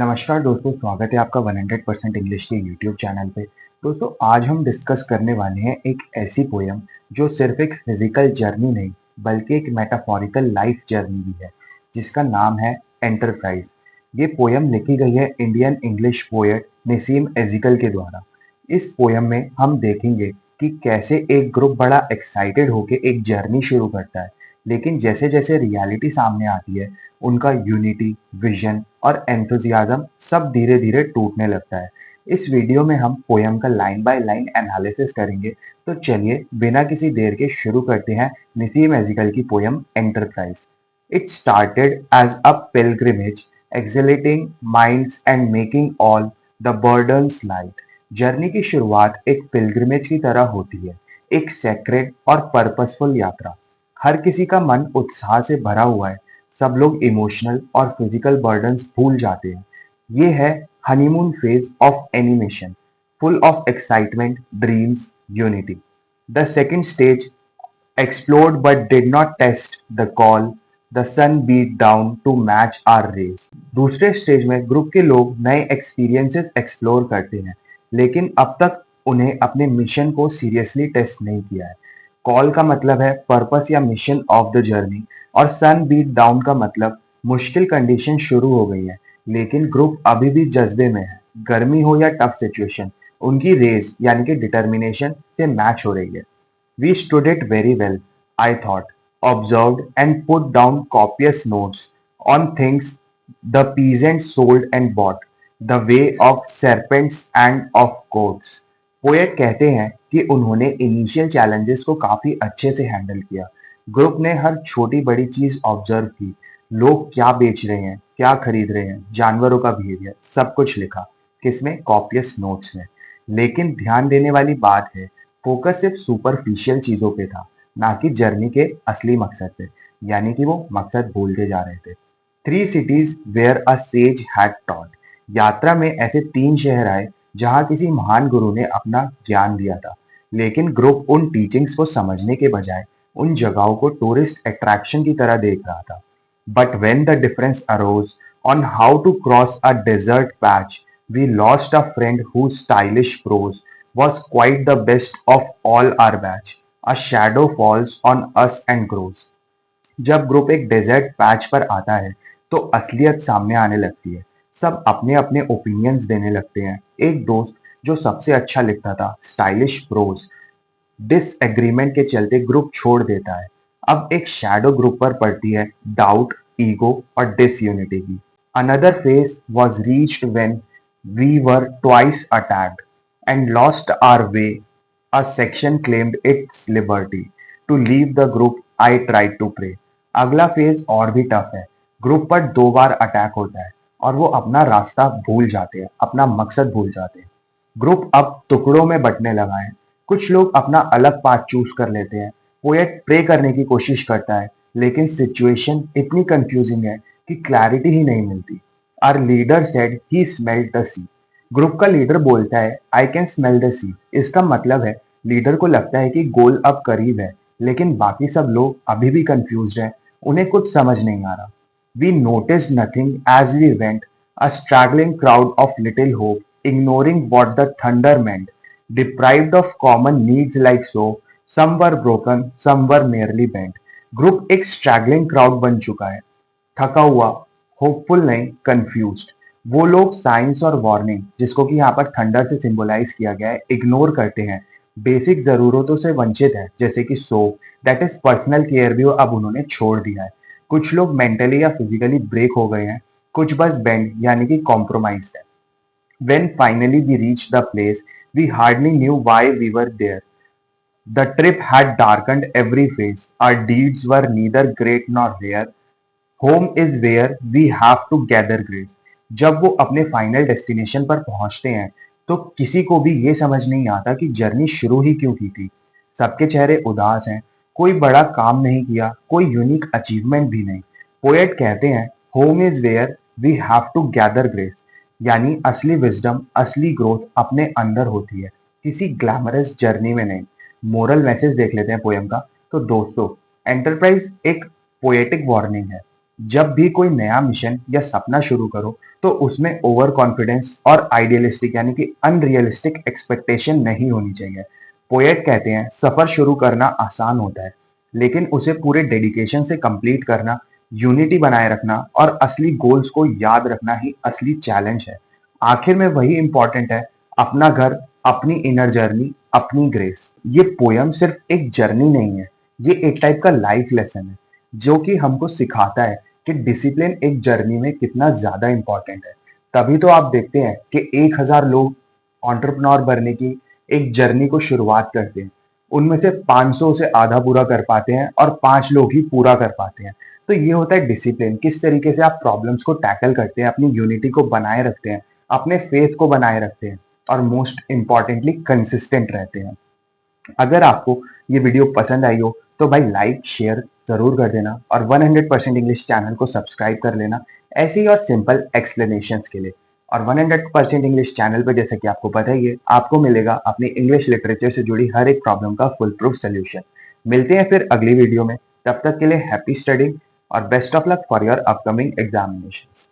नमस्कार दोस्तों, स्वागत है आपका 100% इंग्लिश के यूट्यूब चैनल पे। दोस्तों, आज हम डिस्कस करने वाले हैं एक ऐसी पोयम जो सिर्फ एक फिजिकल जर्नी नहीं बल्कि एक मेटाफोरिकल लाइफ जर्नी भी है, जिसका नाम है एंटरप्राइज। ये पोयम लिखी गई है इंडियन इंग्लिश पोएट नसीम एजिकल के द्वारा। इस पोयम में हम देखेंगे कि कैसे एक ग्रुप बड़ा एक्साइटेड होकर एक जर्नी शुरू करता है, लेकिन जैसे जैसे रियलिटी सामने आती है उनका यूनिटी, विजन और एंथुजियाज्म सब धीरे धीरे टूटने लगता है। इस वीडियो में हम पोयम का लाइन बाय लाइन एनालिसिस करेंगे। तो चलिए बिना किसी देर के शुरू करते हैं नसीम एजिकल की poem enterprise. It started as a pilgrimage, exhilarating minds and making all the burdens light. Journey की शुरुआत एक पिलग्रिमेज की तरह होती है, एक सेक्रेड और पर्पसफुल यात्रा। हर किसी का मन उत्साह से भरा हुआ है, सब लोग इमोशनल और फिजिकल बर्डन्स भूल जाते हैं। ये है honeymoon phase of animation, full of excitement, dreams, unity. The second stage explored but did not test the call. The sun beat down to match our race. दूसरे स्टेज में group के लोग नए एक्सपीरियंसेस एक्सप्लोर करते हैं, लेकिन अब तक उन्हें अपने मिशन को सीरियसली टेस्ट नहीं किया है। कॉल का मतलब है पर्पस या मिशन ऑफ द जर्नी, और सन बीट डाउन का मतलब मुश्किल कंडीशन शुरू हो गई है, लेकिन ग्रुप अभी भी जज्बे में है। गर्मी हो या टफ सिचुएशन, उनकी रेस यानी कि डिटर्मिनेशन से मैच हो रही है। We stood it very well, I thought, observed and put down copious notes on things the peasants sold and bought, the way of serpents and of goats. Poet कहते हैं कि उन्होंने इनिशियल चैलेंजेस को काफी अच्छे से हैंडल किया। Group ने हर छोटी बड़ी चीज ऑब्जर्व की, लोग क्या बेच रहे हैं, क्या खरीद रहे हैं, जानवरों का बिहेवियर, सब कुछ लिखा। किसमें? कॉपियस नोट्स में। लेकिन ध्यान देने वाली बात है, फोकस सिर्फ सुपरफिशियल चीजों पे था, ना कि जर्नी के असली मकसद पे। यानी कि वो मकसद भूलते जा रहे थे। Three cities where a sage had taught. यात्रा में ऐसे तीन शहर आए जहां किसी महान गुरु ने अपना ज्ञान दिया था, लेकिन ग्रुप उन टीचिंग्स को समझने के बजाय उन जगहों को टूरिस्ट अट्रैक्शन की तरह देख रहा था। But when the difference arose on how to cross a desert patch, we lost a friend whose stylish prose was quite the best of all our batch. A shadow falls on us and grows. जब group एक desert patch पर आता है तो असलियत सामने आने लगती है। सब अपने अपने ओपिनियंस देने लगते हैं। एक दोस्त जो सबसे अच्छा लिखता था, स्टाइलिश प्रोज, डिसएग्रीमेंट के चलते ग्रुप छोड़ देता है। अब एक शैडो ग्रुप पर पड़ती है डाउट, ईगो और डिसयूनिटी की। Another phase was reached when we were twice attacked and lost our way. A section claimed its liberty. To leave the group, I tried to pray. अगला phase और भी tough है। Group पर दो बार attack होता है और वो अपना रास्ता भूल जाते हैं, अपना मकसद भूल जाते हैं। ग्रुप अब टुकड़ों में बंटने लगा है। कुछ लोग अपना अलग पाथ चूज कर लेते हैं। पोएट प्रे करने की कोशिश करता है, लेकिन सिचुएशन इतनी कंफ्यूजिंग है कि क्लैरिटी ही नहीं मिलती। Our leader said he smelled the sea. Group का लीडर बोलता है I can smell the sea. इसका मतलब है लीडर को लगता है कि गोल अब करीब है, लेकिन बाकी सब लोग अभी भी कंफ्यूज हैं, उन्हें कुछ समझ नहीं आ रहा। We notice nothing as we went, a struggling crowd of little hope, ignoring what the thunder meant, deprived of common needs like so, some were broken, some were merely bent. Group एक struggling crowd बन चुका है, थका हुआ, hopeful नहीं, confused. वो लोग science और वार्निंग, जिसको कि यहाँ पर थंडर से सिंबलाइज किया गया है, इग्नोर करते हैं। बेसिक जरूरतों से वंचित है, जैसे कि soap, that is personal care भी अब उन्होंने छोड़ दिया है। कुछ लोग मेंटली या फिजिकली ब्रेक हो गए हैं, कुछ बस बेंड यानी कि कॉम्प्रोमाइज है। When finally we reached the place, we hardly knew why we were there. The trip had darkened every face. Our deeds were neither great nor rare. Home is where we have to gather grace. जब वो अपने final destination पर पहुंचते हैं तो किसी को भी ये समझ नहीं आता कि जर्नी शुरू ही क्यों की थी। सबके चेहरे उदास हैं, कोई बड़ा काम नहीं किया, कोई यूनिक अचीवमेंट भी नहीं। पोएट कहते हैं home is where we have to gather grace, यानी असली विजडम, असली ग्रोथ अपने अंदर होती है, किसी ग्लैमरस जर्नी में नहीं। मोरल मैसेज देख लेते हैं पोयम का। तो दोस्तों, एंटरप्राइज एक पोएटिक वार्निंग है। जब भी कोई नया मिशन या सपना शुरू करो तो उसमें ओवर कॉन्फिडेंस और आइडियलिस्टिक यानी कि अनरियलिस्टिक एक्सपेक्टेशन नहीं होनी चाहिए। पोएट कहते हैं सफर शुरू करना आसान होता है, लेकिन उसे पूरे डेडिकेशन से कंप्लीट करना, यूनिटी बनाए रखना और असली गोल्स को याद रखना ही असली चैलेंज है। आखिर में वही इंपॉर्टेंट है, अपना घर, अपनी इनर जर्नी, अपनी ग्रेस। ये पोयम सिर्फ एक जर्नी नहीं है, ये एक टाइप का लाइफ लेसन है जो कि हमको सिखाता है कि डिसिप्लिन एक जर्नी में कितना ज्यादा इंपॉर्टेंट है। तभी तो आप देखते हैं कि 1000 लोग एंटरप्रेन्योर बनने की एक जर्नी को शुरुआत करते हैं, उनमें से 500 से आधा पूरा कर पाते हैं और 5 लोग ही पूरा कर पाते हैं। तो ये होता है डिसिप्लिन, किस तरीके से आप प्रॉब्लम्स को टैकल करते हैं, अपनी यूनिटी को बनाए रखते हैं, अपने फेथ को बनाए रखते हैं और मोस्ट इंपॉर्टेंटली कंसिस्टेंट रहते हैं। अगर आपको ये वीडियो पसंद आई हो तो भाई लाइक शेयर जरूर कर देना और 100% इंग्लिश चैनल को सब्सक्राइब कर लेना ऐसी और सिंपल एक्सप्लेनेशंस के लिए। और 100% इंग्लिश चैनल पे जैसे कि आपको पता ही है, आपको मिलेगा अपनी इंग्लिश लिटरेचर से जुड़ी हर एक प्रॉब्लम का फुल प्रूफ सोल्यूशन। मिलते हैं फिर अगली वीडियो में, तब तक के लिए हैप्पी स्टडिंग और best of luck for your upcoming examinations.